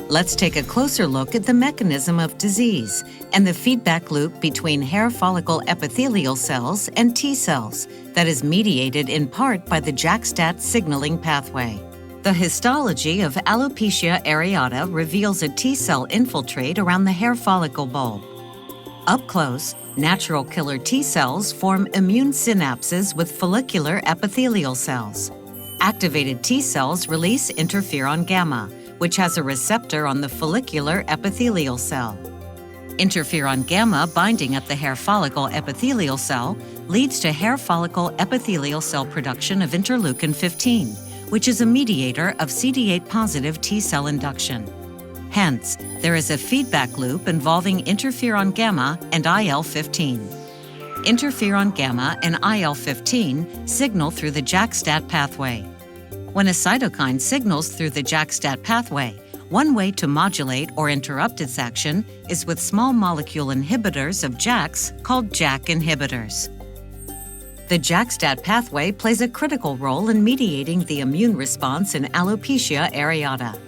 Let's take a closer look at the mechanism of disease and the feedback loop between hair follicle epithelial cells and T cells that is mediated in part by the JAK-STAT signaling pathway. The histology of alopecia areata reveals a T cell infiltrate around the hair follicle bulb. Up close, natural killer T cells form immune synapses with follicular epithelial cells. Activated T cells release interferon gamma, which has a receptor on the follicular epithelial cell. Interferon gamma binding at the hair follicle epithelial cell leads to hair follicle epithelial cell production of interleukin-15, which is a mediator of CD8-positive T cell induction. Hence, there is a feedback loop involving interferon gamma and IL-15. Interferon gamma and IL-15 signal through the JAK-STAT pathway. When a cytokine signals through the JAK-STAT pathway, one way to modulate or interrupt its action is with small molecule inhibitors of JAKs called JAK inhibitors. The JAK-STAT pathway plays a critical role in mediating the immune response in alopecia areata.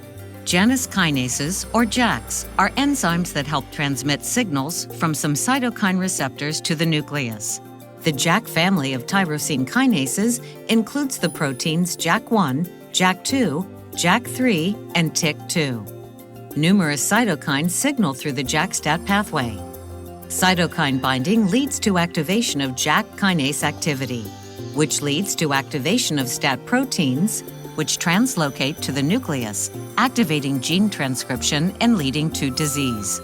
Janus kinases, or JAKs, are enzymes that help transmit signals from some cytokine receptors to the nucleus. The JAK family of tyrosine kinases includes the proteins JAK1, JAK2, JAK3, and TYK2. Numerous cytokines signal through the JAK-STAT pathway. Cytokine binding leads to activation of JAK kinase activity, which leads to activation of STAT proteins, which translocate to the nucleus, activating gene transcription and leading to disease.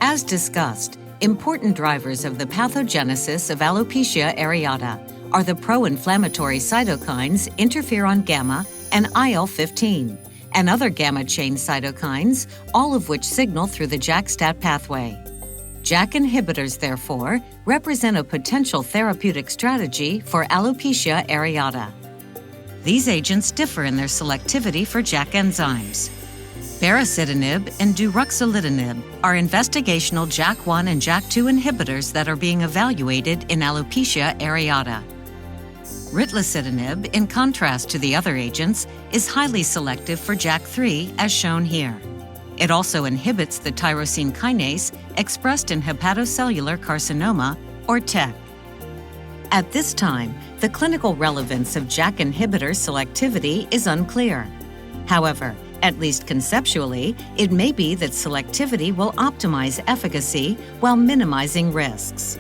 As discussed, important drivers of the pathogenesis of alopecia areata are the pro-inflammatory cytokines interferon gamma and IL-15, and other gamma-chain cytokines, all of which signal through the JAK-STAT pathway. JAK inhibitors, therefore, represent a potential therapeutic strategy for alopecia areata. These agents differ in their selectivity for JAK enzymes. Baricitinib and duruxolitinib are investigational JAK1 and JAK2 inhibitors that are being evaluated in alopecia areata. Ritlecitinib, in contrast to the other agents, is highly selective for JAK3, as shown here. It also inhibits the tyrosine kinase expressed in hepatocellular carcinoma, or TEC. At this time, the clinical relevance of JAK inhibitor selectivity is unclear. However, at least conceptually, it may be that selectivity will optimize efficacy while minimizing risks.